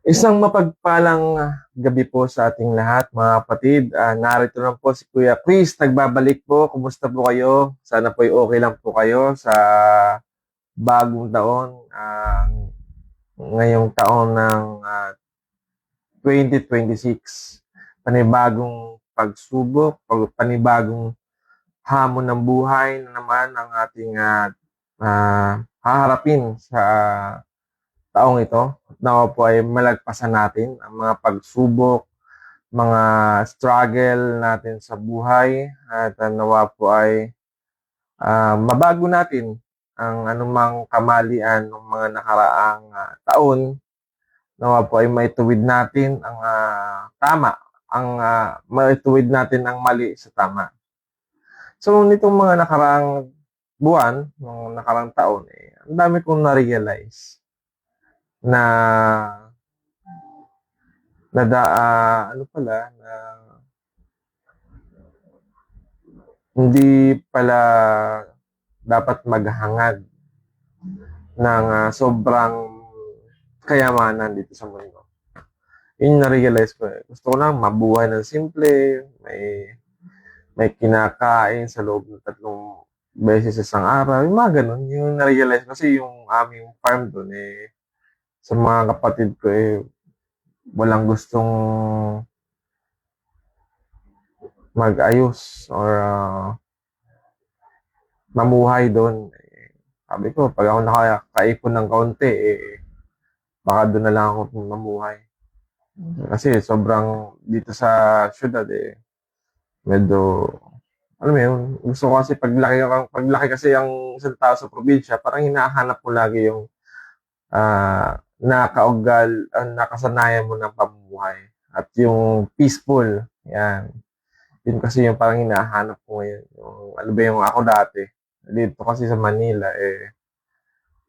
Isang mapagpalang gabi po sa ating lahat, mga kapatid. Narito lang po si Kuya Chris, nagbabalik po. Kumusta po kayo? Sana po okay lang po kayo sa bagong taon. Ngayong taon ng 2026. Panibagong pagsubok, panibagong hamon ng buhay na naman ang ating haharapin sa taong ito. Nawa po ay malagpasan natin ang mga pagsubok, mga struggle natin sa buhay at nawa po ay mabago natin ang anumang kamalian ng mga nakaraang taon. Nawa po ay maituwid natin ang tama, ang maituwid natin ang mali sa tama. So nitong mga nakaraang buwan, ng nakaraang taon, ang dami kong na-realize na ano pala, na hindi pala dapat maghangad ng sobrang kayamanan dito sa mundo. Yun na-realize ko. Gusto ko lang mabuhay ng simple, may kinakain sa loob ng 3 beses sa isang araw. Yung mga ganun, yung na-realize kasi yung aming farm doon sa mga kapatid ko walang gustong mag-ayos or mamuhay doon. Sabi ko, pag ako nakakaipon ng kaunti, baka doon na lang ako mamuhay. Kasi sobrang dito sa syudad medyo, alam mo yun, gusto ko kasi paglaki kasi ang isang tao sa probinsya, parang hinahanap mo lagi yung nakasanayan mo ng pamumuhay. At yung peaceful, yan. Yun kasi yung parang hinahanap ko ngayon. Yung, ano ba yung ako dati? Dito kasi sa Manila,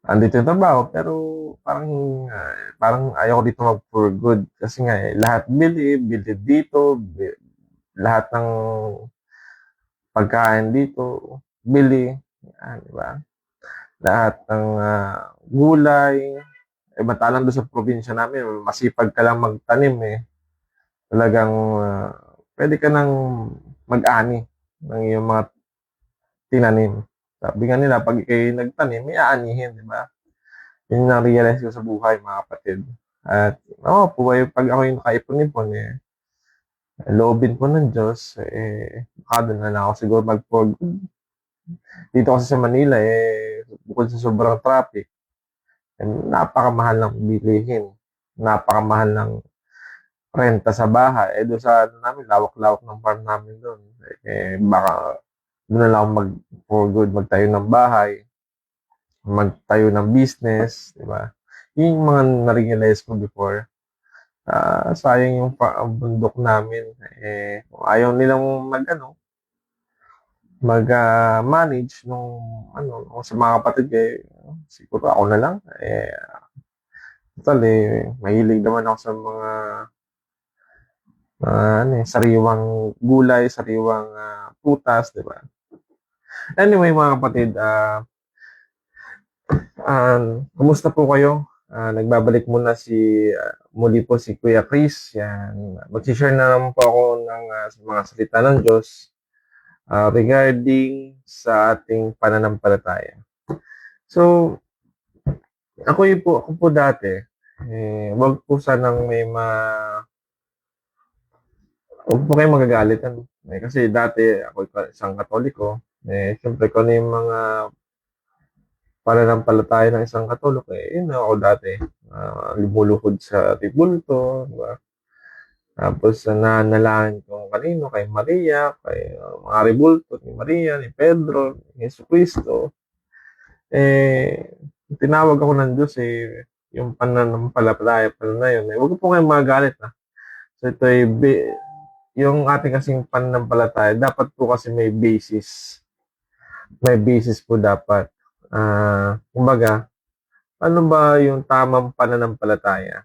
andito yung trabaho, pero parang, parang ayaw ko dito mag for good. Kasi nga, lahat bili dito, lahat ng pagkain dito, bili. Yan, di ba? Lahat ng gulay, matalang doon sa probinsya namin, masipag ka lang magtanim Talagang pwede ka nang mag-ani ng iyong mga tinanim. Sabi nga nila, pag kayo nagtanim, may aanihin, di ba? Yun yung na-realize ko sa buhay, mga kapatid. At, pag ako yung nakaipon-ipon, loobin po ng Diyos, baka doon na lang ako siguro mag-for good. Dito kasi sa Manila, bukod sa sobrang traffic, napakamahal ng bilihin. Napakamahal ng renta sa bahay. Doon sa ano namin, lawak-lawak ng farm namin doon. Baka doon na lang ako for good, magtayo ng bahay, magtayo ng business, di ba? Yun yung mga na-realize ko before. Sayang yung bundok namin. Kung ayaw nilang mag-manage sa mga kapatid siguro ako na lang. Total mahilig naman ako sa mga sariwang gulay, sariwang putas, di ba? Anyway, mga kapatid, kumusta po kayo? Nagbabalik muna muli po si Kuya Chris. Yan. Mag-share na naman po ako ng mga salita ng Diyos regarding sa ating pananampalataya. So, ako po dati, wag po sanang huwag po kayong magagalit. Kasi dati, ako isang Katoliko. Siyempre, kung ano yung mga pananampalataya ng isang Katoliko, yun ako dati. Lumuluhod sa tibulto, diba? Tapos, nanalangin kung kanino, kay Maria, kay mga ribulto, ni Maria, ni Pedro, ni Jesucristo. Tinawag ako ng Diyos yung pananampalataya pala na yun. Huwag po kayong magalit So, ito yung ating kasing pananampalataya, dapat po kasi may basis. May basis po dapat. Kumbaga, ano ba yung tamang pananampalataya?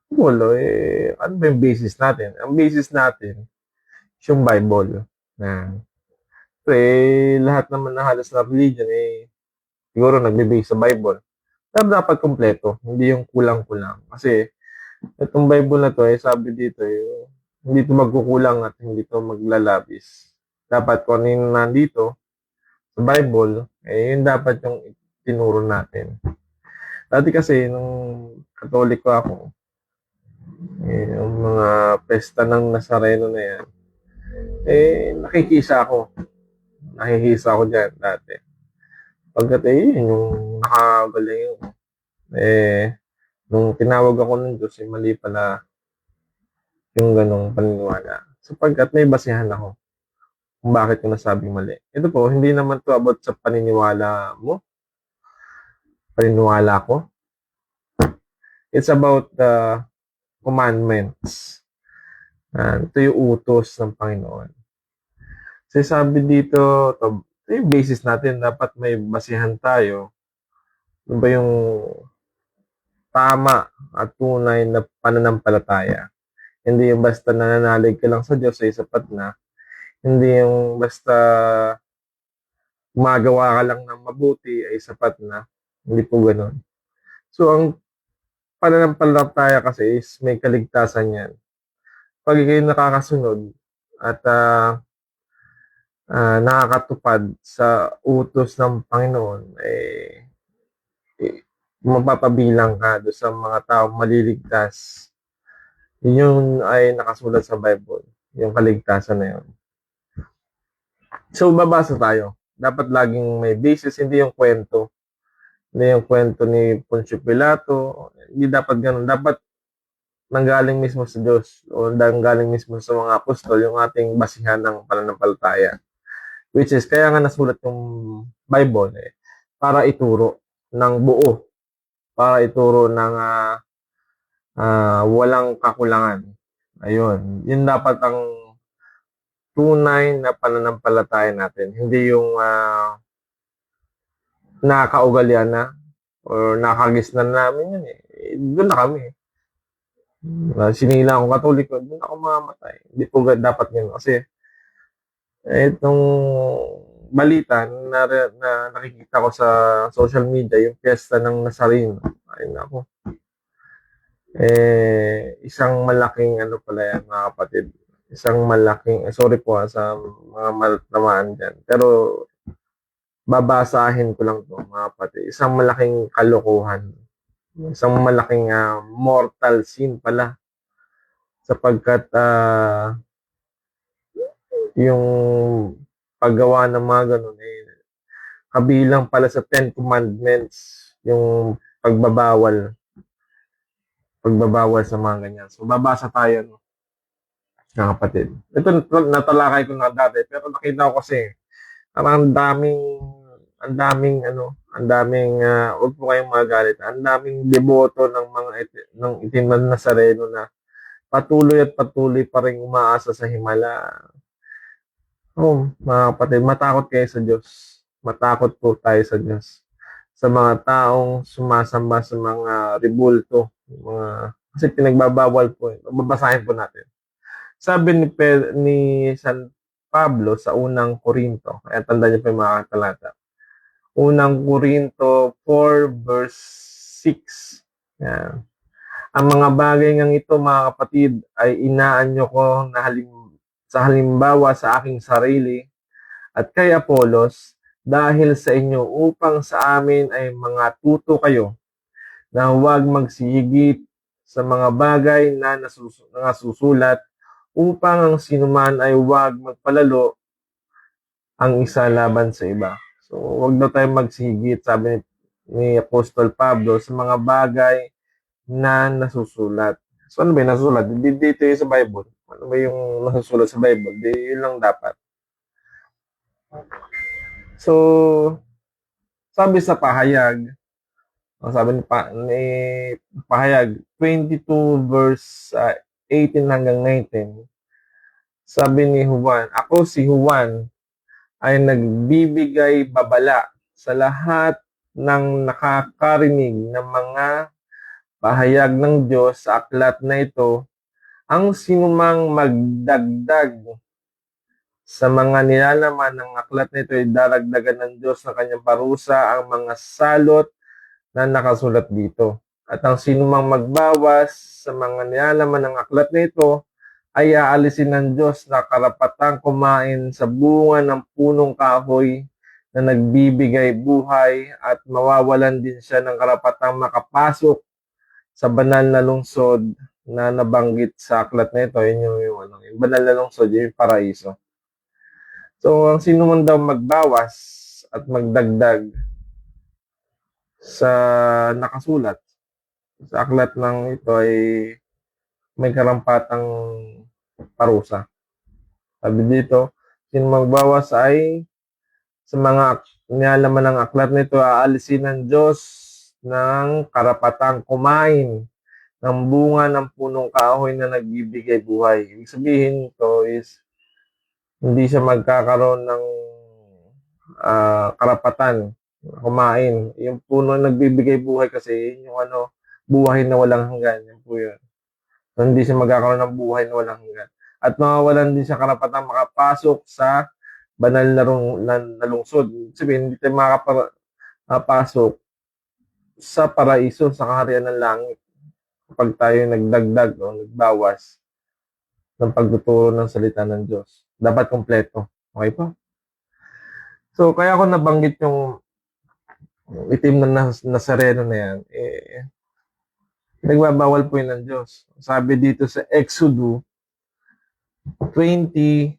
Ano ba yung basis natin? Ang basis natin, yung Bible. Lahat naman na halos na religion, siguro nagbe-base sa Bible. Pero dapat kumpleto, hindi yung kulang-kulang. Kasi itong Bible na 'to, sabi dito, hindi 'to magkukulang at hindi 'to maglalabis. Dapat kung ano yung nandito sa Bible, yun dapat yung tinuro natin. Dati kasi nung Katoliko ako, yung mga pesta ng Nazareno na yan, nakikisa ako. Nakikisa ako diyan dati. Pagkat yun yung nakagaling. Eh, nung tinawag ako ng Diyos, mali pala yung ganong paniniwala. Sapagkat may basihan ako kung bakit ko nasabing mali. Ito po, hindi naman to about sa paniniwala mo, paniniwala ko. It's about the commandments. Ito yung utos ng Panginoon. Kasi sabi dito, ito yung basis natin, dapat may basihan tayo. Ano ba yung tama at tunay na pananampalataya? Hindi yung basta nananalig ka lang sa Diyos ay sapat na. Hindi yung basta gumagawa ka lang ng mabuti ay sapat na. Hindi po ganoon. So, ang pananampalataya kasi is may kaligtasan yan. Pag kayo nakakasunod at nakakatupad sa utos ng Panginoon, mapapabilang ka doon sa mga taong maliligtas. Yun ay nakasulat sa Bible, yung kaligtasan na yun. So, babasa tayo. Dapat laging may basis, hindi yung kwento. Hindi yung kwento ni Poncio Pilato. Hindi dapat ganun. Dapat nanggaling mismo sa Diyos o nanggaling mismo sa mga apostol yung ating basihan ng pananampalataya. Which is, kaya nga nasulat yung Bible para ituro ng buo. Para ituro ng walang kakulangan. Ayun. Yun dapat ang tunay na pananampalataya natin. Hindi yung nakakaugalian na or nakagisnan namin yun doon na kami. Sinila akong Katoliko, doon ako mamamatay. Hindi po dapat yun. Kasi itong balita na nakikita ko sa social media, yung piyesta ng Nazareno. Ay nako. Isang malaking ano pala yan, mga kapatid. Isang malaking, sorry po sa mga malatamaan dyan. Pero babasahin ko lang to mga kapatid. Isang malaking kalokohan. Isang malaking mortal sin pala. Sapagkat yung paggawa ng mga ganun kabilang pala sa 10 Commandments yung pagbabawal sa mga ganyan. So babasa tayo mga kapatid. Ito natalakay ko na dati pero nakita ko kasi ang daming wag po kayong magalit. Ang daming deboto ng mga ng itim na Nazareno na patuloy pa rin umaasa sa himala. Mga kapatid, matakot kayo sa Diyos. Matakot po tayo sa Diyos. Sa mga taong sumasamba sa mga rebulto, kasi pinagbabawal po. Babasahin po natin. Sabi ni San Pablo sa unang Korinto, kaya tandaan niyo po yung mga talata. Unang Korinto 4 verse 6. Yan. Ang mga bagay ngang ito, mga kapatid, ay inaanyo ko na halimbawa sa aking sarili at kay Apolos dahil sa inyo upang sa amin ay mga tuto kayo na huwag magsigit sa mga bagay na nasusulat upang ang sinuman ay huwag magpalalo ang isa laban sa iba. So, huwag daw tayong magsigit, sabi ni Apostol Pablo, sa mga bagay na nasusulat. So, ano ba yung nasusulat? Dito yung sa Bible. Ano ba yung nasusulat sa Bible? Yun lang dapat. So, sabi sa pahayag, sabi ni pahayag 22 verse 18 hanggang 19, sabi ni Juan, ako si Juan ay nagbibigay babala sa lahat ng nakakarinig ng mga pahayag ng Diyos sa aklat na ito. Ang sinumang magdagdag sa mga nilalaman ng aklat nito ay daragdagan ng Diyos ng kanyang parusa ang mga salot na nakasulat dito. At ang sinumang magbawas sa mga nilalaman ng aklat nito ay aalisin ng Diyos na karapatang kumain sa bunga ng punong kahoy na nagbibigay buhay at mawawalan din siya ng karapatang makapasok sa banal na lungsod na nabanggit sa aklat na ito. Yun yung banal na lungsod, yung paraiso. So, ang sino man daw magbawas at magdagdag sa nakasulat sa aklat ng ito ay may karampatang parusa. Sabi dito, sino magbawas ay sa mga nilalaman ng aklat nito, aalisin ng Diyos ng karapatang kumain ng bunga ng punong kahoy na nagbibigay buhay. Ibig sabihin ito is hindi siya magkakaroon ng karapatan kumain. Yung puno na nagbibigay buhay kasi yung buhay na walang hanggan. Yan po yun. So, hindi siya magkakaroon ng buhay na walang hanggan. At mawawalan din siya karapatan makapasok sa banal na lungsod. Sabihin, hindi tayo makapasok sa paraiso, sa kaharian ng langit kapag tayo nagdagdag o nagbawas ng pagtuturo ng salita ng Diyos. Dapat kompleto. Okay po? So, kaya ako nabanggit yung itim na Nazareno na yan, nagbabawal po yun ng Diyos. Sabi dito sa Exodus 20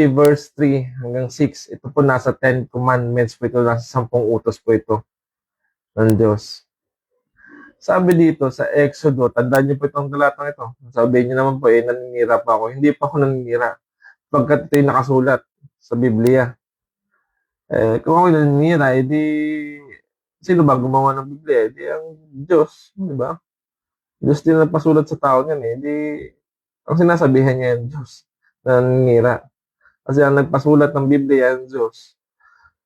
verse 3 hanggang 6. Ito po nasa 10 commandments po ito, nasa 10 utos po ito ng Diyos. Sabi dito sa Exodus, tandaan niyo po itong talatang ito. Sabi niyo naman po, naninira pa ako. Hindi pa ako naninira. Pagkat ito'y nakasulat sa Biblia. Kung ako naninira, edi sino ba gumawa ng Biblia? Edi ang Diyos, di ba? Diyos din ang pasulat sa tao niyan eh. Edi ang sinasabihan niya yung Diyos na naninira. Kasi ang nagpasulat ng Biblia ang Diyos.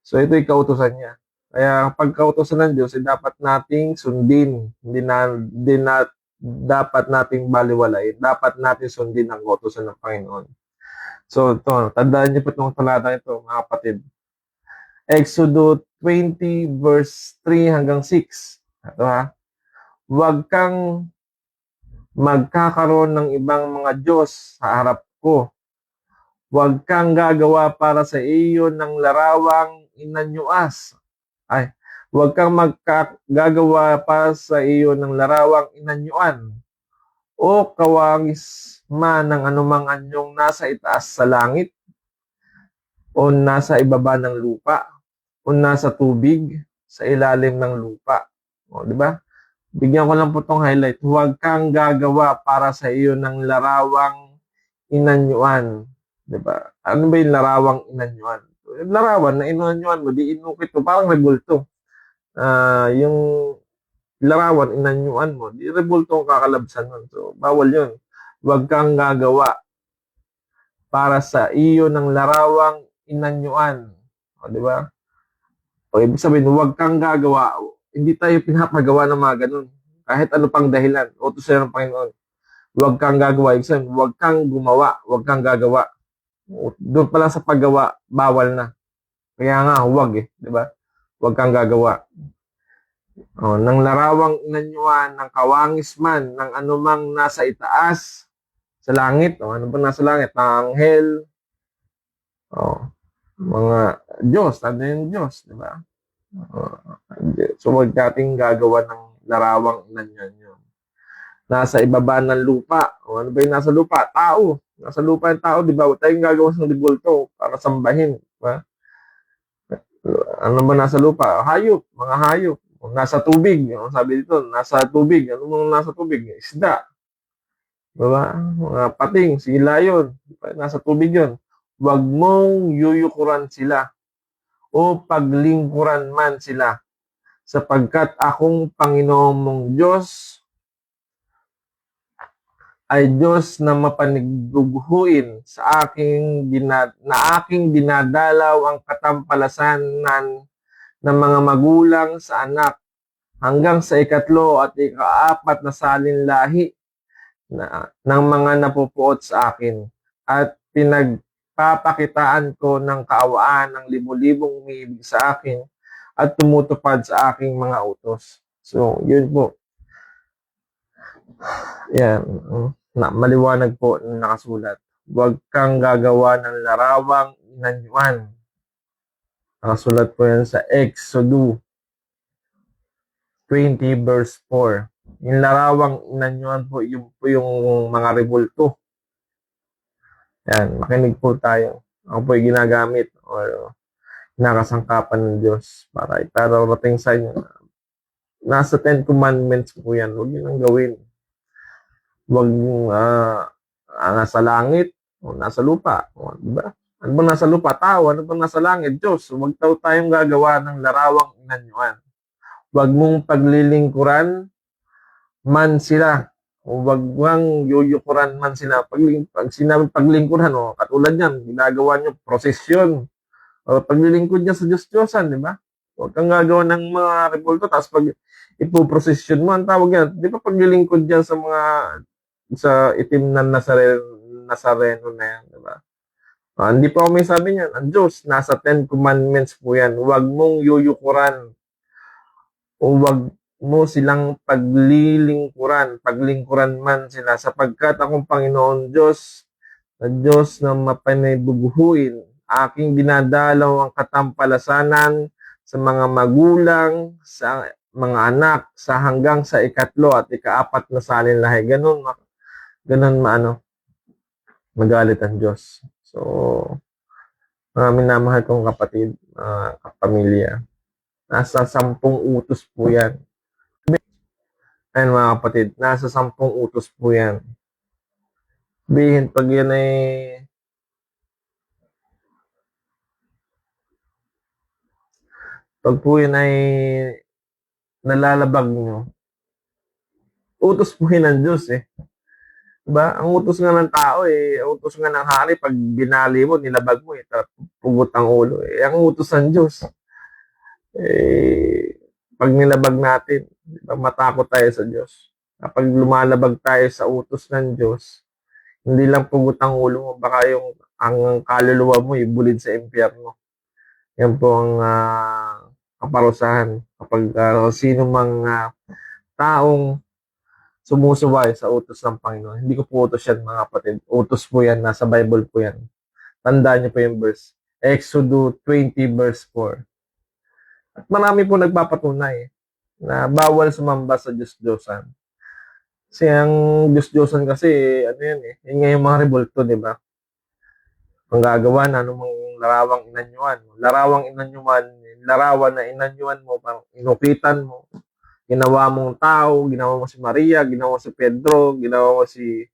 So ito'y kautusan niya. Kaya pag kautusan ng Diyos, dapat nating sundin. Hindi na dapat nating baliwalay. Dapat natin sundin ang kautusan ng Panginoon. So ito, tandaan niyo po itong talata ito, mga kapatid. Exodus 20 verse 3 hanggang 6. Ito ha. Huwag kang magkakaroon ng ibang mga Diyos sa harap ko. Huwag kang gagawa para sa iyo ng larawang inanyuas. Huwag kang gagawa para sa iyo ng larawang inanyuan o kawangis man ng anumang anyong nasa itaas sa langit o nasa ibaba ng lupa o nasa tubig sa ilalim ng lupa. O, di ba? Bigyan ko lang po itong highlight. Huwag kang gagawa para sa iyo ng larawang inanyuan. Di ba? Ano ba yung larawang inanyuan? Larawan na inanyuan mo, di inukit mo, parang rebulto. Yung larawan, inanyuan mo, di rebulto ang kakalabsan nun. So, bawal yun. Huwag kang gagawa para sa iyo ng larawang inanyuan. O, di ba? O, ibig sabihin, huwag kang gagawa. Hindi tayo pinapagawa ng mga ganun. Kahit ano pang dahilan. Utos sa'yo ng Panginoon. Huwag kang gagawa. Ibig sabihin, huwag kang gumawa. Huwag kang gagawa. Doon pala sa paggawa, bawal na. Kaya nga, huwag di ba? Huwag kang gagawa. Ng larawang inanyuan, ng kawangis man, ng anumang nasa itaas, sa langit, ano ba nasa langit? Anghel, mga Diyos, ano yung Diyos, di ba? So, huwag nating gagawa ng larawang inanyuan yun. Nasa ibaba ng lupa. Ano ba yung nasa lupa? Tao. Nasa lupa yung tao, di ba? Huwag tayong gagawa ng dibulto para sambahin. Di ba? Ano ba nasa lupa? Hayop. Mga hayop. Nasa tubig. Sabi dito, nasa tubig. Ano mga nasa tubig? Isda. Di ba? Mga pating, silayon. Nasa tubig yun. Huwag mong yuyukuran sila o paglingkuran man sila sapagkat akong Panginoon mong Diyos ay Diyos na mapaniguguhuin sa aking dinadalaw ang katampalasan ng mga magulang sa anak hanggang sa ikatlo at ikaapat na salinlahi ng mga napupuot sa akin at papakitaan ko ng kaawaan ng libu-libong umiibig sa akin at tumutupad sa aking mga utos. So, yun po. Yan. Maliwanag po na nakasulat. Huwag kang gagawa ng larawang inanyuan. Nakasulat po yan sa Exodus 20 verse 4. Yung larawang inanyuan po, yung mga rebulto. Yan, makinig po tayo. Ako po yung ginagamit o nakasangkapan ng Diyos para ipararating sa inyo. Nasa 10 Commandments po yan. Huwag yun ang gawin. Huwag nasa langit o nasa lupa. O, diba? Ano bang nasa lupa? Tao. Ano bang nasa langit? Diyos. Huwag tayong gagawa ng larawang inanyuan. Huwag mong paglilingkuran man sila. O wag mong yuyukuran man sila. Pag sinabing paglingkuran, katulad yan, ginagawa nyo prosesyon. O paglilingkod niya sa Diyos-Diyosan, di ba? Huwag kang gagawa ng mga rebulto, tapos pag ipoprosesyon mo, ang tawag yan, di ba paglilingkod dyan sa itim na Nazareno na yan, di ba? Hindi pa ako may sabi niyan. Ang Diyos, nasa 10 Commandments po yan. Huwag mong yuyukuran o huwag mo silang paglingkuran man sila, sapagkat akong Panginoon Diyos, na Diyos na mapanibubuhuin, aking dinadalaw ang katampalasanan sa mga magulang, sa mga anak, sa hanggang sa ikatlo at ikaapat na salin lahi. Ganun magalit ang Diyos. So, mga minamahal kong kapatid, kapamilya, nasa 10 utos po yan. Ayan mga kapatid, nasa 10 utos po yan. Sabihin, pag yan ay nalalabag nyo, utos po yan ng Diyos eh. Diba? Ang utos nga ng tao utos nga ng hari, pag binali mo, nilabag mo pugot ang ulo ang utos ng Diyos. Pag nilabag natin, diba, matakot tayo sa Diyos. Kapag lumalabag tayo sa utos ng Diyos, hindi lang pugot ang ulo mo, baka ang kaluluwa mo ibulid sa impyerno. Yan po ang kaparusahan kapag sino mang taong sumusuway sa utos ng Panginoon. Hindi ko po utos yan mga kapatid. Utos po yan, nasa Bible po yan. Tandaan niyo po yung verse. Exodus 20 verse 4. At marami po nagpapatunay na bawal sumamba sa Diyos-Diyosan. Kasi ang Diyos-Diyosan kasi, yun nga yung mga rebulto, di ba? Ang gagawa na anumang larawang inanyuan. Larawan na inanyuan mo, parang inukitan mo. Ginawa mong tao, ginawa mo si Maria, ginawa mo si Pedro, ginawa mo si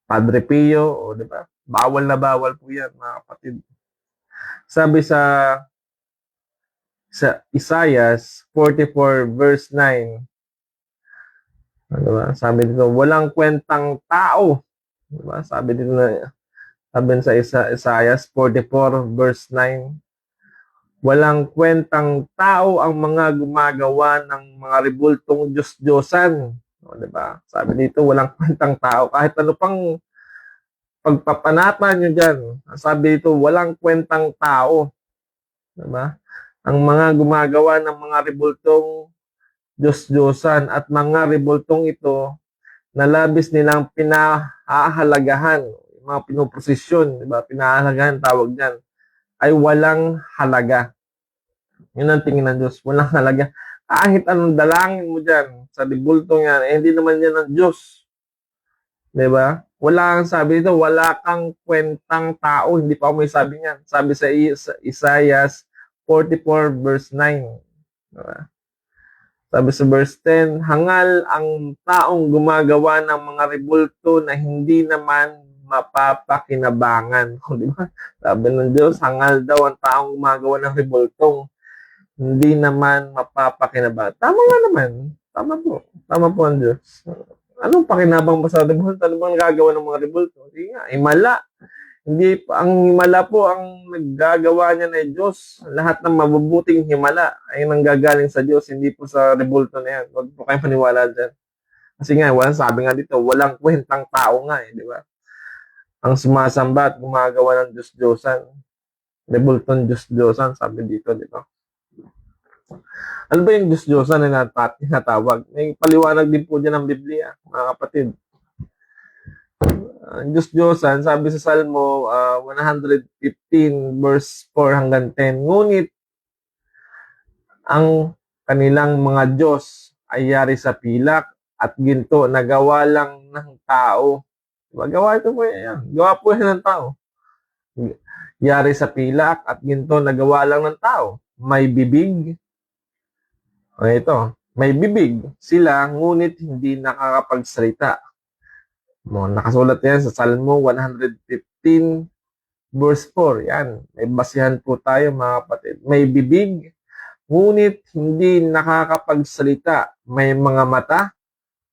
Padre Pio, di ba? Bawal na bawal po yan, mga kapatid. Sabi sa Isaiah 44 verse 9, diba? Sabi dito, walang kwentang tao. Diba? Sabi sa Isaiah 44 verse 9, walang kwentang tao ang mga gumagawa ng mga rebultong Diyos-Diyosan. Diba? Sabi dito, walang kwentang tao. Kahit ano pang pagpapanata nyo dyan, sabi dito, walang kwentang tao. Diba? Ang mga gumagawa ng mga rebultong Diyos-Diyosan at mga rebultong ito na labis nilang pinahahalagahan, mga pinoprosesyon, diba? Pinahahalagahan tawag diyan, ay walang halaga. Yun ang tingin ng Diyos, walang halaga. Kahit anong dalangin mo diyan sa rebultong yan, hindi naman yan ng Diyos. Diba? Wala kang sabi dito, wala kang kwentang tao, hindi pa ako may sabi niyan. Sabi sa Isaiah 44 verse 9. Diba? Sabi sa verse 10, hangal ang taong gumagawa ng mga rebulto na hindi naman mapapakinabangan. Di ba? Sabi ng Diyos, hangal daw ang taong gumagawa ng rebultong hindi naman mapapakinabangan. Tama nga naman. Tama po. Tama po ang Diyos. Anong pakinabang ba sa rebulto? Ano bang gagawa ng mga rebulto? Hindi nga, imala. Hindi, ang himala po, ang naggagawa niya na Diyos. Lahat ng mabubuting himala ay nanggagaling sa Diyos, hindi po sa rebulto na yan. Huwag po kayong paniwala dyan. Kasi nga, sabi nga dito, walang kwentang tao nga di ba? ang sumasamba at gumagawa ng Diyos-Diyosan. Rebulton Diyos-Diyosan, sabi dito, di ba? Ano ba yung Diyos-Diyosan na tinatawag? May paliwanag din po dyan ng Biblia, mga kapatid. Diyos-Diyosan, sabi sa Salmo 115 verse 4 hanggang 10, ngunit ang kanilang mga Diyos ay yari sa pilak at ginto na gawa lang ng tao. Diba? Gawa ito po yan. Gawa po yan ng tao. Yari sa pilak at ginto na gawa lang ng tao. May bibig. O ito, may bibig sila ngunit hindi nakakapagsalita. Nakasulat yan sa Salmo 115 verse 4. Yan. May basihan po tayo mga kapatid. May bibig, ngunit hindi nakakapagsalita. May mga mata.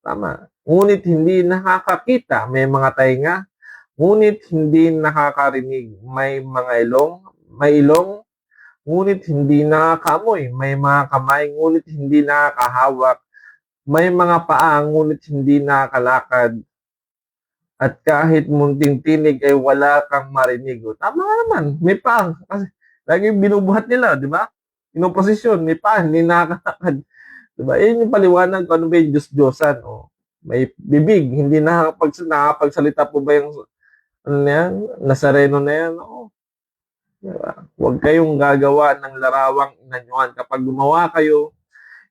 Tama. Ngunit hindi nakakakita. May mga tainga. Ngunit hindi nakakarinig. May mga ilong. May ilong. Ngunit hindi nakakaamoy. May mga kamay. Ngunit hindi nakakahawak. May mga paa. Ngunit hindi nakakalakad. At kahit munting tinig ay wala kang marinig. Tama naman, may paa. Kasi lagi binubuhat nila, di ba? Inoposisyon, may paa, hindi nakakakad. Di ba? Yun yung paliwanag kung ano ba yung Diyos-Diyosan. May bibig, hindi nakakapagsalita po ba yung ano na yan? Nazareno na yan? Diba? Huwag kayong gagawa ng larawang inanyuan. Kapag gumawa kayo,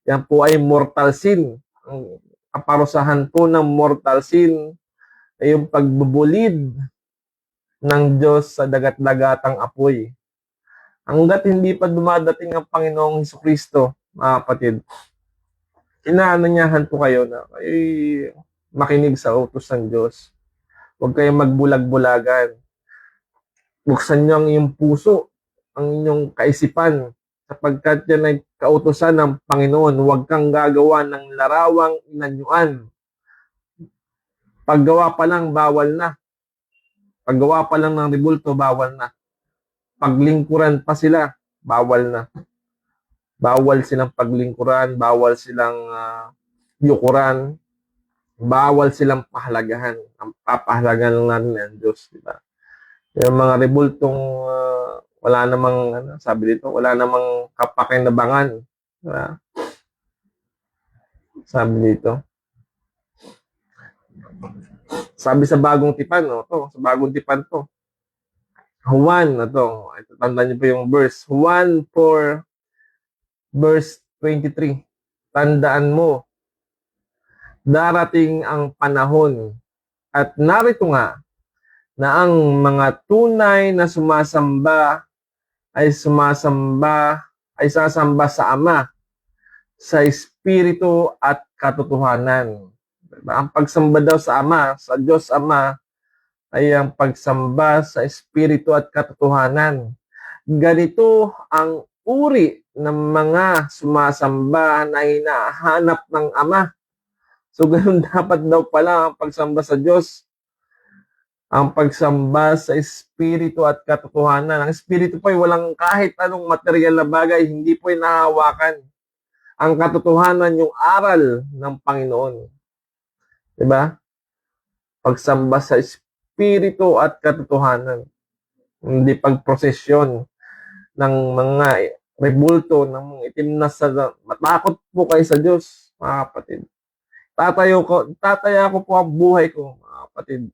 yan po ay mortal sin. Ang kaparusahan po ng mortal sin ay yung pagbubulid ng Diyos sa dagat-dagatang apoy. Hanggat hindi pa dumadating ang Panginoong Hesukristo, mga kapatid, inaanyahan po kayo na kayo makinig sa utos ng Diyos. Huwag kayong magbulag-bulagan. Buksan niyo ang iyong puso, ang inyong kaisipan, sapagkat yan ay kautosan ng Panginoon. Huwag kang gagawa ng larawang inanyuan. Paggawa pa lang, bawal na. Paggawa pa lang ng rebulto, bawal na. Paglingkuran pa sila, bawal na. Bawal silang paglingkuran, bawal silang yukuran, bawal silang pahalagahan. Ang papahalagahan lang natin ang Diyos, di ba? Yung mga rebultong wala namang, sabi dito, wala namang kapakinabangan. Diba? Sabi dito. Sabi sa bagong tipan, sa bagong tipan to. Juan, ito tandaan niyo po yung verse. Juan 4, verse 23. Tandaan mo, darating ang panahon at narito nga na ang mga tunay na sumasamba ay sasamba sa Ama, sa Espiritu at katotohanan. Ang pagsamba daw sa Ama, sa Diyos Ama, ay ang pagsamba sa Espiritu at katotohanan. Ganito ang uri ng mga sumasamba na hinahanap ng Ama. So, ganun dapat daw pala ang pagsamba sa Diyos. Ang pagsamba sa Espiritu at katotohanan. Ang Espiritu po ay walang kahit anong material na bagay, hindi po ay nahawakan. Ang katotohanan, yung aral ng Panginoon. Diba? Pagsamba sa Espiritu at katotohanan. Hindi pagprosesyon ng mga rebulto, ng mga itim na sa... Matakot po kayo sa Diyos, mga kapatid. Tataya ko po ang buhay ko, mga kapatid.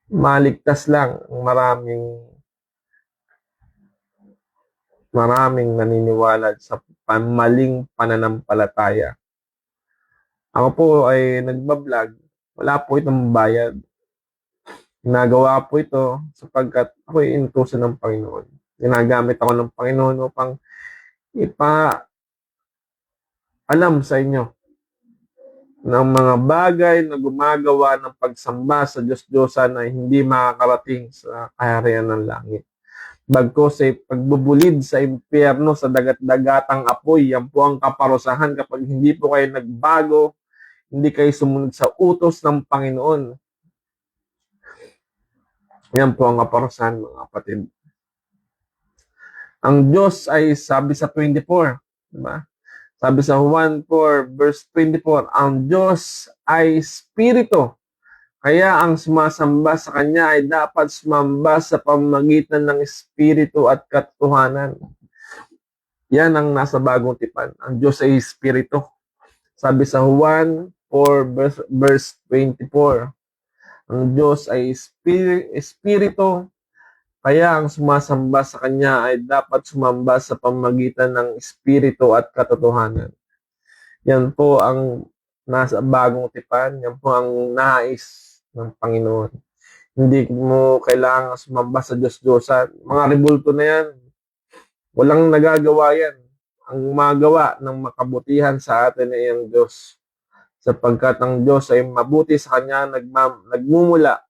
Maligtas lang ang maraming naniniwala sa maling pananampalataya. Ako po ay nagbablog, wala po itong bayad. Ginagawa po ito sapagkat ako ay inutusan ng Panginoon. Ginagamit ako ng Panginoon upang alam sa inyo ng mga bagay na gumagawa ng pagsamba sa Diyos-Diyosan ay hindi makakarating sa kaharian ng langit. Bagkus ay pagbubulid sa impyerno sa dagat-dagatang apoy, yan po ang kaparusahan kapag hindi po kayo nagbago, hindi kayo sumunod sa utos ng Panginoon. Yan po ang kaparusahan, mga kapatid. Ang Diyos ay sabi sa 24, diba? Sabi sa Juan 4, verse 24, ang Diyos ay Espiritu. Kaya ang sumasamba sa Kanya ay dapat sumamba sa pamamagitan ng Espiritu at katotohanan. Yan ang nasa bagong tipan. Ang Diyos ay Espiritu. Sabi sa Juan 4 verse 24, ang Diyos ay Espiritu, kaya ang sumasamba sa Kanya ay dapat sumamba sa pamamagitan ng Espiritu at katotohanan. Yan po ang nasa bagong tipan. Yan po ang nais ng Panginoon. Hindi mo kailangan sumamba sa Diyos-Diyosan. Mga rebulto na yan, walang nagagawa yan. Ang magawa ng makabutihan sa atin ay ang Diyos. Sapagkat ang Diyos ay mabuti sa Kanya, nagmumula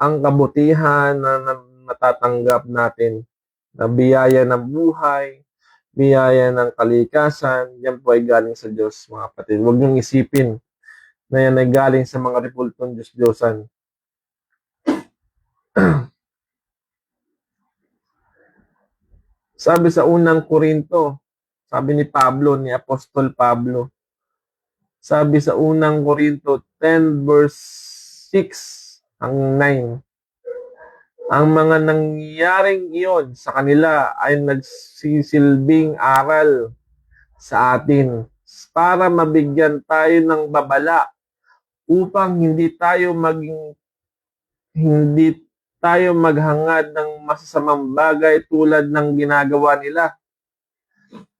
ang kabutihan na natatanggap natin na biyaya ng buhay, biyaya ng kalikasan, yan po ay galing sa Diyos, mga kapatid. Huwag niyong isipin na yan ay galing sa mga repultong Diyos-Diyosan. Sabi sa unang Korinto, sabi ni Pablo, ni Apostol Pablo, sabi sa unang Korinto 10 verse 6 hanggang 9, ang mga nangyaring iyon sa kanila ay nagsisilbing aral sa atin para mabigyan tayo ng babala upang hindi tayo maghangad ng masasamang bagay tulad ng ginagawa nila.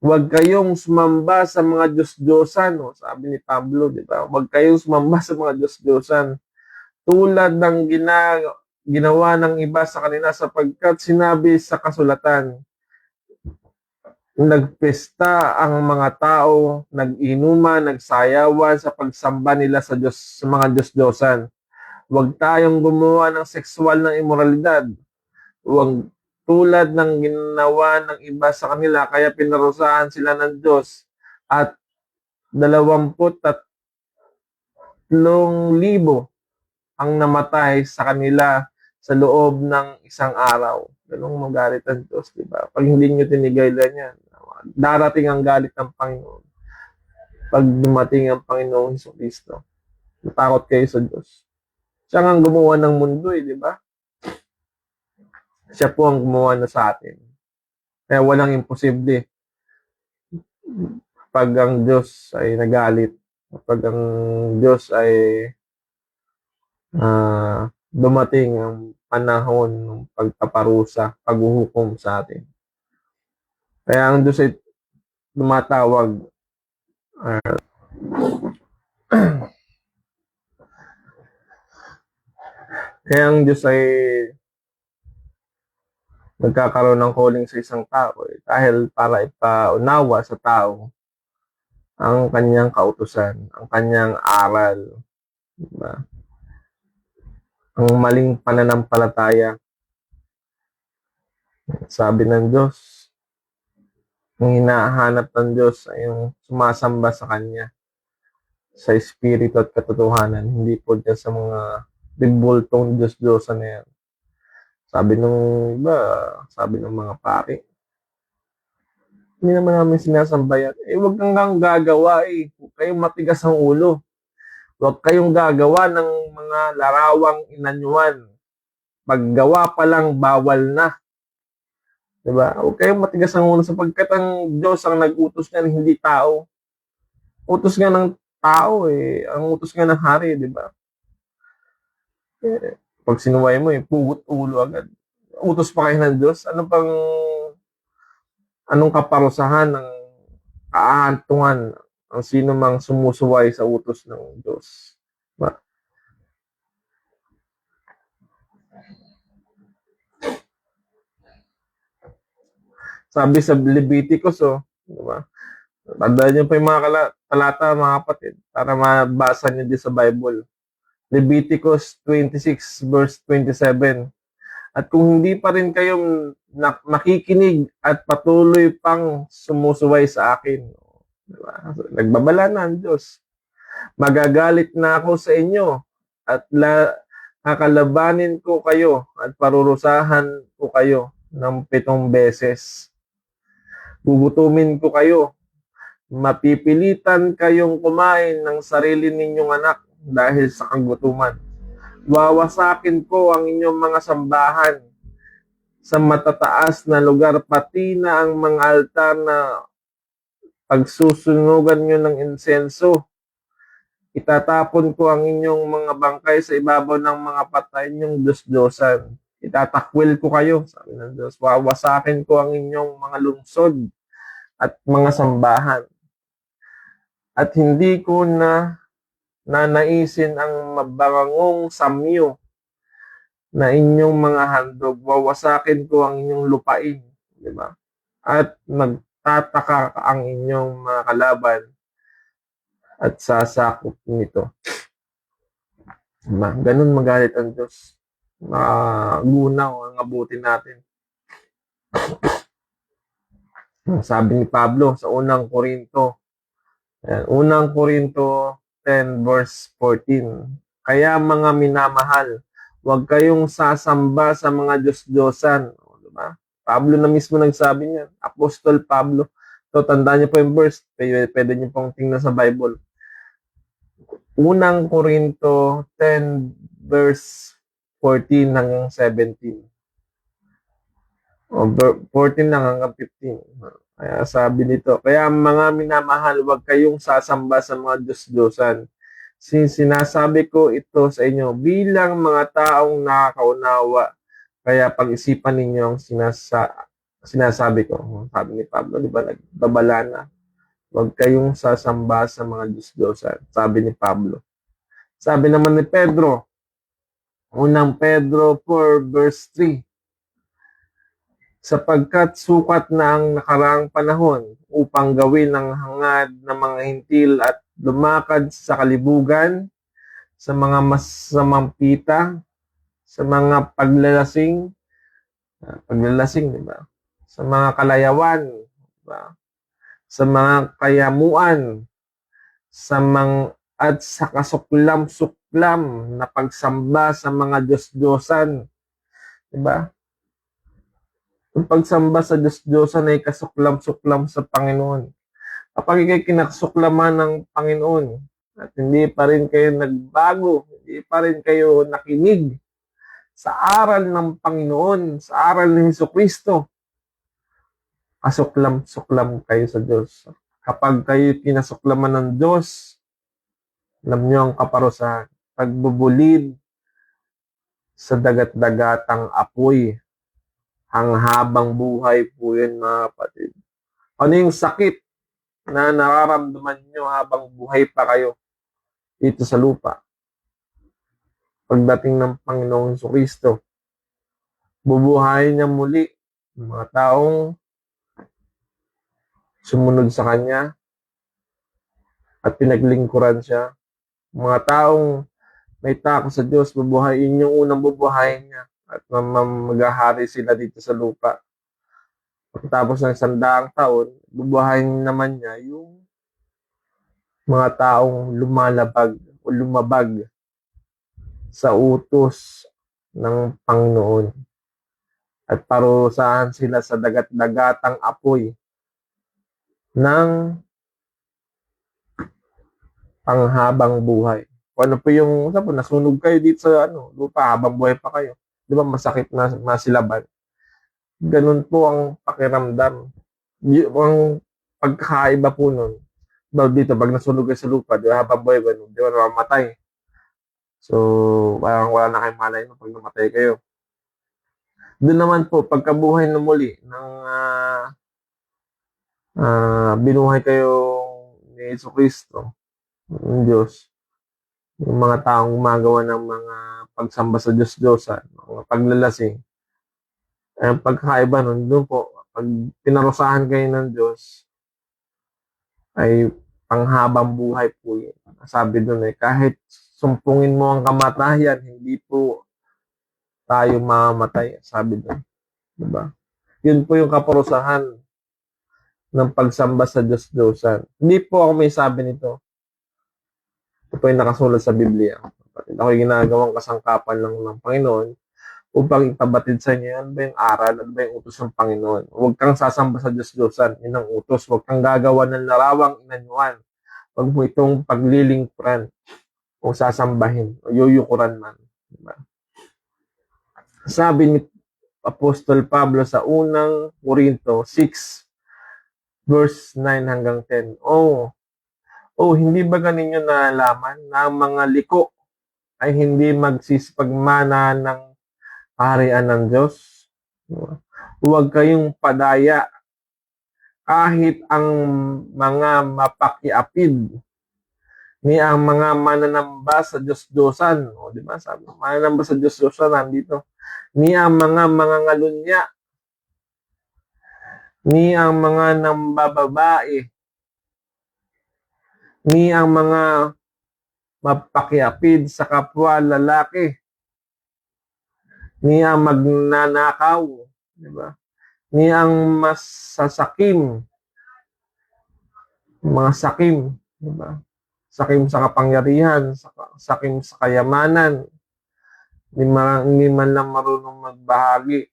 Huwag kayong sumamba sa mga Diyos-Diyosan, no? Sabi ni Pablo, di ba? Huwag kayong sumamba sa mga Diyos-Diyosan tulad ng ginawa ng iba sa kanila, sapagkat sinabi sa kasulatan, nagpesta ang mga tao, nag-inuman, nagsayawan sa pagsamba nila sa Diyos, sa mga Diyos-Diyosan. Huwag tayong gumawa ng sexual na imoralidad. Huwag tulad ng ginawa ng iba sa kanila, kaya pinarusahan sila ng Diyos at 23,000 ang namatay sa kanila sa loob ng isang araw. Ganun magalit ang Diyos, di ba? Pag hindi nyo tinigilan yan, darating ang galit ng Panginoon. Pag dumating ang Panginoong Jesucristo, natakot kayo sa Diyos. Siya ang gumawa ng mundo, di ba? Siya po ang gumawa na sa atin. Kaya walang imposible pag ang Diyos ay nagalit, pag ang Diyos ay dumating ang panahon ng pagpaparusa, paghuhukom sa atin. Kaya ang Diyos ay tumatawag kaya ang Diyos ay nagkakaroon ng calling sa isang tao dahil para ipaunawa sa tao ang kanyang kautusan, ang kanyang aral, diba? Ang maling pananampalataya. Sabi ng Diyos, ang hinahanap ng Diyos ay yung sumasamba sa Kanya sa espiritu at katotohanan, hindi po dyan sa mga bibultong Diyos-Diyosan na yan. Sabi ng iba, sabi ng mga pari, hindi naman namin sinasamba yan. Huwag kang gagawa Huwag kayong matigas ang ulo. Huwag kayong gagawa ng mga larawang inanyuan. Paggawa pa lang, bawal na. Diba? Huwag kayong matigas ang ulo sapagkat ang Diyos ang nag-utos niyan, hindi tao. Utos nga ng tao Ang utos nga ng hari, diba? Pag sinuway mo, pugot ulo agad. Utos pa kayo ng Diyos? Anong kaparusahan ng kaahantungan ang sino mang sumusuway sa utos ng Diyos? Diba? Sabi sa Leviticus, diba? Tandaan niyo pa yung mga talata, mga kapatid, para mabasa niyo din sa Bible. Leviticus 26 verse 27. At kung hindi pa rin kayo makikinig at patuloy pang sumusuway sa akin, diba? Nagbabala na ang Diyos. Magagalit na ako sa inyo at kakalabanin ko kayo at parurusahan ko kayo ng 7 beses. Gugutumin ko kayo. Mapipilitan kayong kumain ng sarili ninyong anak dahil sa kagutuman. Wawasakin ko ang inyong mga sambahan sa matataas na lugar, pati na ang mga altar na pagsusunugan nyo ng insenso. Itatapon ko ang inyong mga bangkay sa ibabaw ng mga patay niyong Diyos-Diyosan. Itatakwil ko kayo, sabi ng Diyos. Wawasakin ko ang inyong mga lungsod at mga sambahan. At hindi ko na nanaisin ang mabangong samyo na inyong mga handog. Wawasakin ko ang inyong lupain. Diba? At magtataka ang inyong mga kalaban at sasakop nito. Ganun magalit ang Diyos. Magunaw ang abutin natin. Sabi ni Pablo sa unang Korinto, unang Korinto 10 verse 14. Kaya mga minamahal, huwag kayong sasamba sa mga Diyos-Diyosan. Diba? Pablo na mismo nagsabi niyan. Apostol Pablo. So, tandaan niyo po yung verse. Pwede niyo pong tingnan sa Bible. Unang Korinto 10 verse 14 hanggang 17. O 14 lang hanggang 15. Kaya sabi nito, kaya mga minamahal, huwag kayong sasamba sa mga Diyos-Diyosan. Sinasabi ko ito sa inyo bilang mga taong nakakaunawa. Kaya pag-isipan ninyo ang sinasabi ko. Sabi ni Pablo, di ba, nagbabala na. Huwag kayong sasamba sa mga Diyos-Diyosan. Sabi ni Pablo. Sabi naman ni Pedro, unang Pedro 4 verse 3, sapagkat sukat na ang nakaraang panahon upang gawin ang hangad ng mga hintil at lumakad sa kalibugan, sa mga masamang pita, sa mga paglalasing, di ba? Sa mga kalayawan, di ba? Sa mga kayamuan, sa mga at sa kasuklam-suklam na pagsamba sa mga Diyos-Diyosan. Diba? Ang pagsamba sa Diyos-Diyosan ay kasuklam-suklam sa Panginoon. Kapag ikay kinasuklaman ng Panginoon at hindi pa rin kayo nagbago, hindi pa rin kayo nakinig sa aral ng Panginoon, sa aral ni Jesucristo, kasuklam-suklam kayo sa Diyos. Kapag kayo kinasuklaman ng Diyos, alam nyo ang kaparusahan, pagbubulid sa dagat-dagatang apoy, ang habang buhay po yun, mga kapatid. Ano yung sakit na nararamdaman nyo habang buhay pa kayo dito sa lupa? Pagdating ng Panginoong Jesucristo, bubuhayin niya muli ang mga taong sumunod sa Kanya at pinaglingkuran siya. Mga taong may takot sa Diyos, bubuhayin yung unang bubuhayin niya at maghahari sila dito sa lupa. Pagkatapos ng 100 taon, bubuhayin naman niya yung mga taong lumalabag o lumabag sa utos ng Panginoon at parusahan sila sa dagat-dagatang apoy ng panghabang buhay. Kung ano po yung, nasunog kayo dito sa lupa habang buhay pa kayo. Di ba masakit na masilaban? Ganun po ang pakiramdam. Ang pagkakaiba po nun. Dito, pag nasunog kayo sa lupa, di ba habang buhay ba, di ba namamatay? So, parang wala na kayong malay pag namatay kayo. Doon naman po, pagkabuhay na muli ng binuhay kayo ni Jesucristo, ng Diyos, yung mga taong gumagawa ng mga pagsamba sa Diyos-Diyosan, mga paglalasing, ang pagkakaiba nun, doon po, pag pinarusahan kayo ng Diyos, ay panghabang buhay po yun. Sabi doon kahit sumpungin mo ang kamatayan, hindi po tayo mamamatay. Sabi doon. Diba? Yun po yung kaparusahan ng pagsamba sa Diyos-Diyosan. Hindi po ako may sabi nito. Ito po yung nakasulat sa Biblia. Ako'y ginagawang kasangkapan lang ng Panginoon upang ipabatid sa inyo yan ba yung aral at ba yung utos ng Panginoon. Huwag kang sasamba sa Diyos-Diyosan. Yun ang utos. Huwag kang gagawa ng larawang inanyuan. Huwag mo itong paglilingkuran o sasambahin o yuyukuran man. Diba? Sabi ni Apostol Pablo sa unang Korinto 6 verse 9 hanggang 10. Hindi ba ninyo nalaman na ang mga liko ay hindi magsisipagmana ng kaharian ng Diyos? Huwag kayong padaya kahit ang mga mapakiapid ni ang mga mananamba sa Diyos-Diyosan. Di ba? Sabi, mananamba sa Diyos-Diyosan nandito. Ni ang mga mangangalunya, ni ang mga nambababae, ni ang mga mapakiapid sa kapwa lalaki, ni ang magnanakaw, di ba? Ni ang masasakim, mga sakim, di ba? Sakim sa kapangyarihan, sakim sa kayamanan, hindi man lang marunong magbahagi,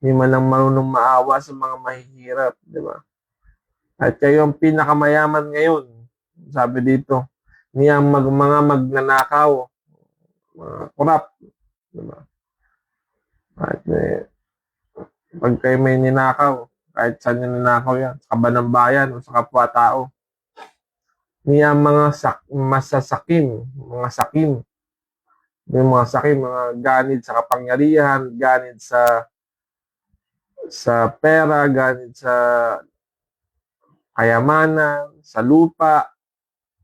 hindi man lang marunong maawa sa mga mahihirap, di ba? At kayo ang pinakamayaman ngayon, sabi dito, niya mga magnanakaw, mga kurap, di ba? At pag kayo may ninakaw, kahit saan nyo ninakaw yan, sa kaba ng bayan o sa kapwa-tao, niya mga masasakim, mga sakim, yung mga sakim, mga ganid sa kapangyarihan, ganid sa pera, ganid sa kayamanan, sa lupa,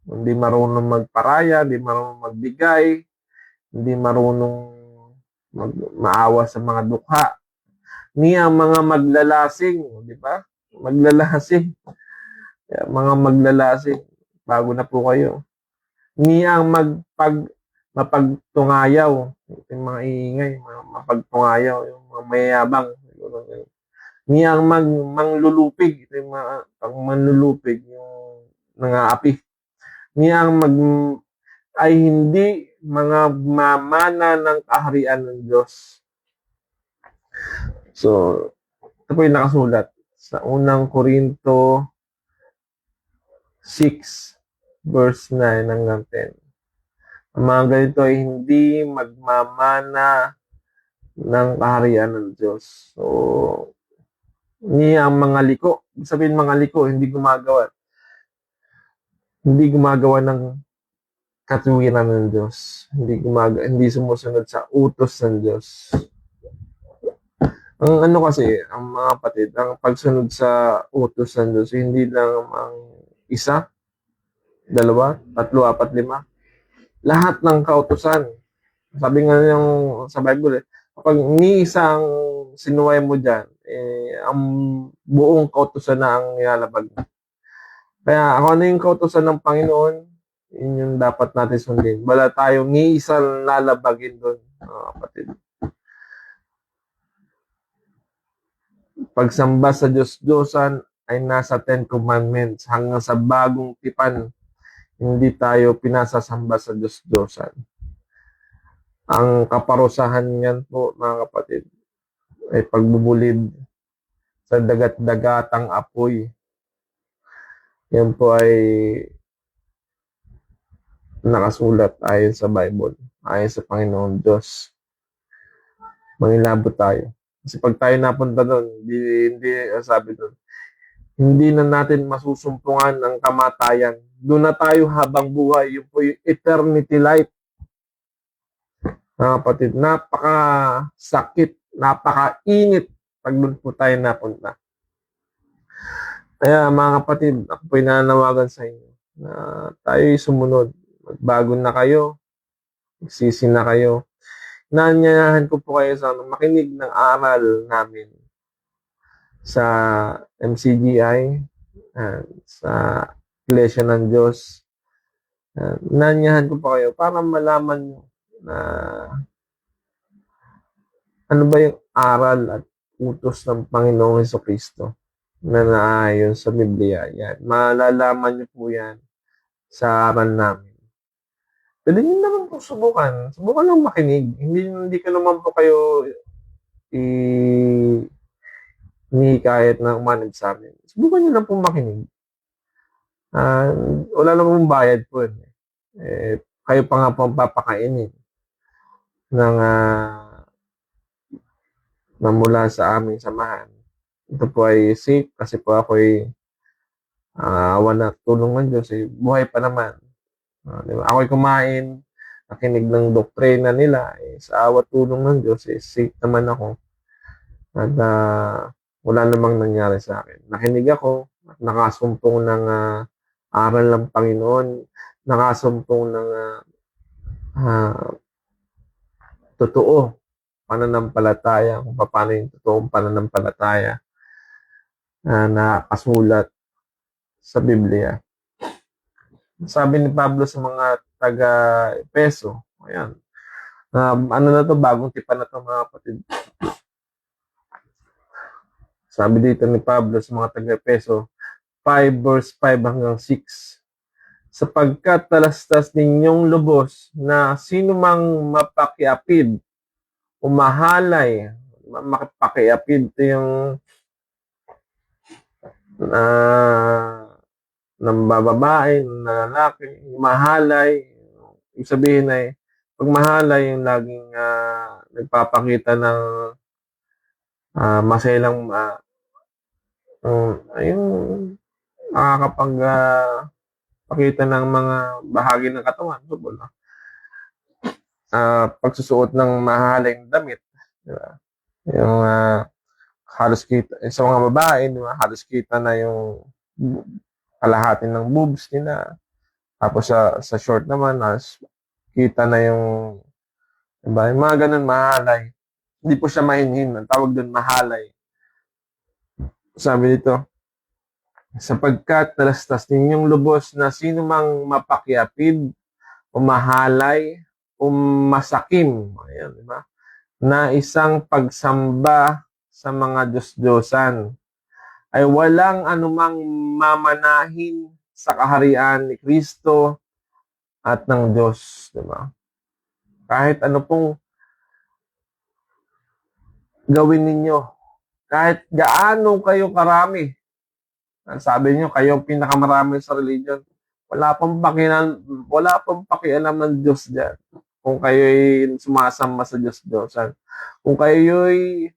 hindi marunong magparaya, hindi marunong magbigay, hindi marunong maawa sa mga dukha. Niya mga maglalasing, di ba? Maglalasing. Mga maglalasing, bago na po kayo. Niya ang mapagtungayaw, yung mga iingay, mapagtungayaw, yung mga mayayabang. Niya ang manglulupig, ito yung mga manlulupig, yung nangaapi. Niya ang ay hindi mga mamana ng kaharian ng Diyos. So, ito po yung nakasulat sa unang Korinto 6 verse 9 hanggang 10. Ang mga ganito ay hindi magmamana ng kaharian ng Diyos. So, niya ang mga liko. Sabihin mga liko, hindi gumagawa ng katuwiran ng Diyos. Hindi sumusunod sa utos ng Diyos. Ang ang mga kapatid, ang pagsunod sa utos ng Diyos, hindi lang ang isa, dalawa, tatlo, apat, lima. Lahat ng kautusan. Sabi nga yung sa Bible, kapag ni isang sinuway mo dyan, ang buong kautusan na ang nilalabag. Kaya ako ano yung kautusan ng Panginoon, yun yung dapat natin sundin. Wala tayong ni isang lalabagin doon, mga kapatid. Pagsamba sa Diyos-Diyosan ay nasa 10 Commandments hanggang sa bagong tipan. Hindi tayo pinasasamba sa Diyos-Diyosan. Ang kaparusahan niyan po, mga kapatid, ay pagbubulid sa dagat-dagatang apoy. Yan po ay nakasulat ayon sa Bible, ayon sa Panginoon Diyos. Mangilabot tayo. Kasi pag tayo napunta doon, hindi sabi doon, hindi na natin masusumpungan ang kamatayan. Doon na tayo habang buhay. Yun po yung eternity life. Mga kapatid, napakasakit, napakainit pag doon po tayo napunta. Kaya mga kapatid, ako po nananawagan sa inyo na tayo'y sumunod. Magbago na kayo, magsisi na kayo. Nanyayahan ko po kayo sa makinig ng aral namin sa MCGI, sa Iglesia ng Diyos. Nanyayahan ko po kayo para malaman nyo na ano ba yung aral at utos ng Panginoong Jesucristo na naayon sa Biblia. Yan. Malalaman nyo po yan sa aral namin. Pwede nyo naman po subukan. Subukan lang makinig. Hindi ka naman po kayo kahit na umanib sa amin. Subukan nyo lang po makinig. Wala namang bayad po. Kayo pa nga po ang papakainin. ng na mula sa aming samahan. Ito po ay safe kasi po ako'y awa na tulong ng Diyos, buhay pa naman. Di ba? Ako'y kumain, nakinig ng doktrina nila, sa awa tulong ng Diyos, safe naman ako. At wala namang nangyari sa akin. Nakinig ako, at nakasumpong ng aral ng Panginoon, nakasumpong ng totoo pananampalataya, kung paano yung totoong pananampalataya na nakasulat sa Biblia. Sabi ni Pablo sa mga taga-Epeso, ayan, ano na to, bagong tipan na to mga kapatid. Sabi dito ni Pablo sa mga taga-Epeso 5 verse 5 hanggang 6. Sapagkat talastas ninyong lubos na sino mang mapakiapid, umahalay, mapakiapid, ito yung ng babae, ng lalaki, mahalay. Ibig sabihin ay, pag mahalay yung laging nagpapakita ng maselang yung pakita ng mga bahagi ng katawan. Pagsusuot ng mahaling damit. Diba? Yung halos kita, sa mga babae, diba? Halos kita na yung kalahati ng boobs nila. Tapos sa short naman, kita na yung, diba? Yung mga ganun, mahalay. Hindi po siya mahinhin. Ang tawag doon, mahalay. Sabi dito, sapagkat talastas ninyong lubos na sino mang mapakiapid, umahalay, umasakim, ayan, diba? Na isang pagsamba sa mga Diyos-Diyosan ay walang anumang mamanahin sa kaharian ni Kristo at ng Diyos, diba? Kahit ano pong gawin ninyo, kahit gaano kayo karami, sabi niyo kayo pinakamarami sa religion, wala pang pakialam ng Diyos diyan. Kung kayo'y sumasamba sa Diyos-Diyosan. Kung kayo'y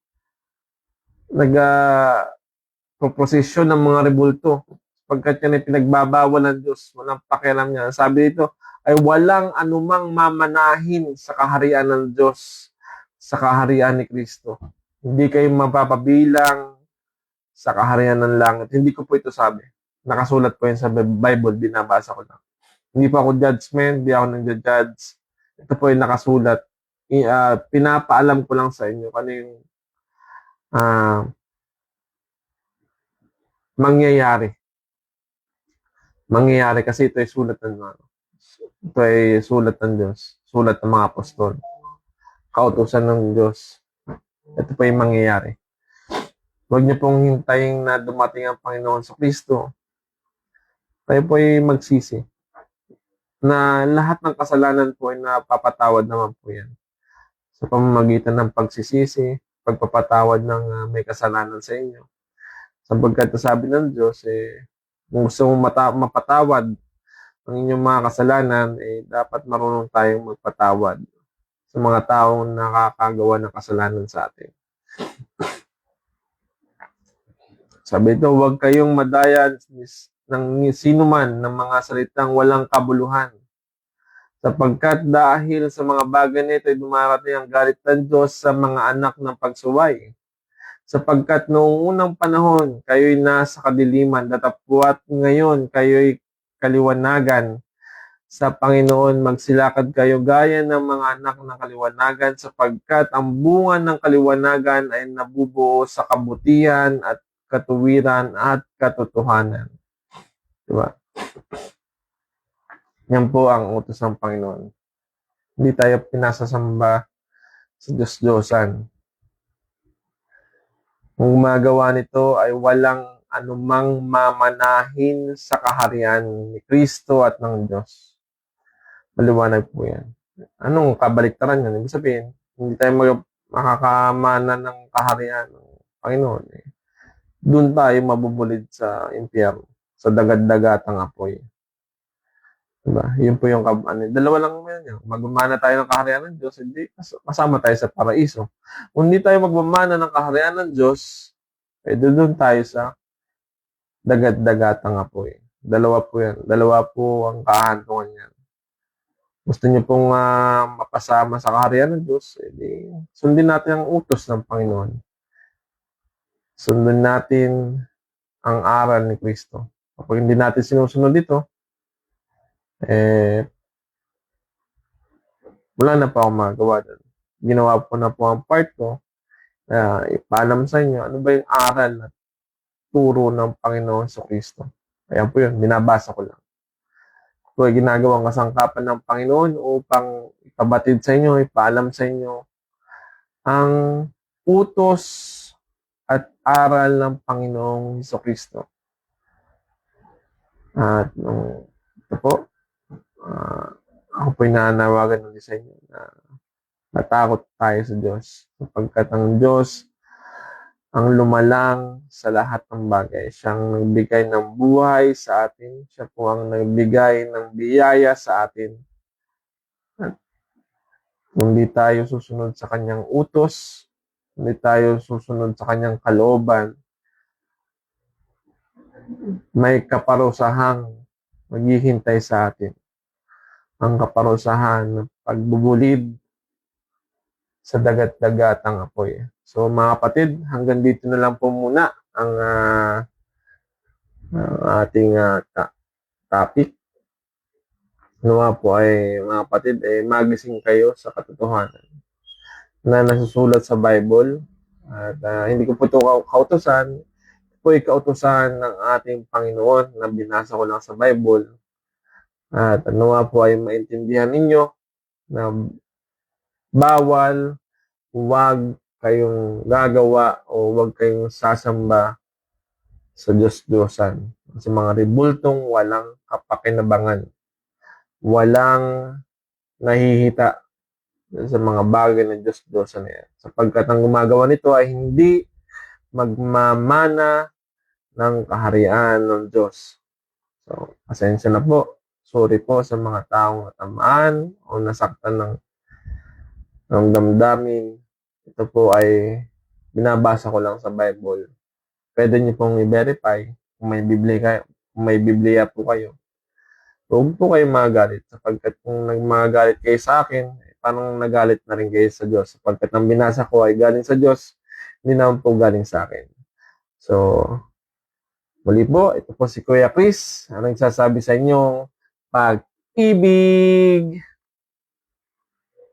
proposisyon ng mga rebulto, pagkat yan ay pinagbabawal ng Diyos, walang pakialam niya. Sabi dito, ay walang anumang mamanahin sa kaharian ng Diyos, sa kaharian ni Kristo. Hindi kayo mapapabilang sa kaharian ng langit. Hindi ko po ito sabi. Nakasulat po yun sa Bible, binabasa ko lang. Hindi po ako judgment, hindi ako nag-judge. Ito po yung nakasulat. Pinapaalam ko lang sa inyo kung ano yung mangyayari. Mangyayari kasi ito ay sulat ng ito ay sulat ng Diyos. Sulat ng mga apostol. Kautusan ng Diyos. Ito po yung mangyayari. Huwag niyo pong hintayin na dumating ang Panginoon sa Kristo. Tayo po ay magsisi. Na lahat ng kasalanan po ay napapatawad naman po yan. Sa pamamagitan ng pagsisisi, pagpapatawad ng may kasalanan sa inyo. Sapagkat sabi ng Diyos, kung gusto mong mapatawad ang inyong mga kasalanan, dapat marunong tayong magpatawad sa mga taong nakakagawa ng kasalanan sa atin. Sabi ito, huwag kayong madaya ng sino man ng mga salitang walang kabuluhan. Sapagkat dahil sa mga bagay nito ay dumarating ang galit ng Diyos sa mga anak ng pagsuway. Sapagkat noong unang panahon, kayo'y nasa kadiliman, datapwat ngayon kayo'y kaliwanagan. Sa Panginoon, magsilakad kayo gaya ng mga anak ng kaliwanagan, sapagkat ang bunga ng kaliwanagan ay nabubuo sa kabutihan at katuwiran at katotohanan. Diba? Yan po ang utos ng Panginoon. Hindi tayo pinasasamba sa Diyos-Diyosan. Kung gumagawa nito ay walang anumang mamanahin sa kaharian ni Kristo at ng Diyos. Maliwanag po yan. Anong kabaliktaran yan? Ibig sabihin, hindi tayo makakamana ng kaharian ng Panginoon. Doon tayo mabubulid sa impyerno, sa dagat-dagatang apoy. Diba? Yun po yung dalawa lang naman yun. Magmamana tayo ng kaharian ng Diyos, hindi kasama tayo sa paraiso. Kung hindi tayo magmamana ng kaharian ng Diyos, doon tayo sa dagat-dagatang apoy. Dalawa po yan. Dalawa po ang kahantungan niyan. Gusto niyo pong mapasama sa kaharian ng Diyos, sundin natin ang utos ng Panginoon. Sundin natin ang aral ni Kristo. Kapag hindi natin sinusunod ito, wala na pa akong magagawa doon. Ginawa po na po ang part ko na ipaalam sa inyo ano ba yung aral at turo ng Panginoon sa Kristo. Ayan po yun, binabasa ko lang. Ito ay ginagawang kasangkapan ng Panginoon upang ipabatid sa inyo, ipaalam sa inyo ang utos at aral ng Panginoong Kristo. At ito po, ako po nananawagan ng sa inyo na matakot tayo sa Diyos sapagkat ang Diyos ang lumalang sa lahat ng bagay. Siyang nagbigay ng buhay sa atin. Siya po ang nagbigay ng biyaya sa atin. At kung di tayo susunod sa kanyang utos, hindi tayo susunod sa kanyang kalooban, may kaparusahang maghihintay sa atin. Ang kaparusahan ng pagbubulid sa dagat-dagatang apoy. So mga kapatid, hanggang dito na lang po muna ang ating topic. Nawa po ay mga kapatid, magising kayo sa katotohanan na nasusulat sa Bible. At hindi ko po ito kautosan. Ito po ay kautosan ng ating Panginoon na binasa ko lang sa Bible. At nawa po ay maintindihan ninyo na bawal, huwag kayong gagawa o huwag kayong sasamba sa Diyos-Diyosan. Sa mga ribultong walang kapakinabangan. Walang nahihita sa mga bagay ng Diyos-Diyosan na yan. Sapagkat ang gumagawa nito ay hindi magmamana ng kaharian ng Diyos. So, pasensya na po. Sorry po sa mga taong natamaan o nasaktan ng damdamin. Ito po ay binabasa ko lang sa Bible. Pwede niyo pong i-verify kung may Biblia po kayo. Huwag po kayo magalit sapagkat kung nagmagalit kayo sa akin, parang nagalit na rin kayo sa Diyos sapagkat ang binasa ko ay galing sa Diyos, hindi naman po galing sa akin. So, muli po, ito po si Kuya Chris, ang nagsasabi sa inyong pag-ibig.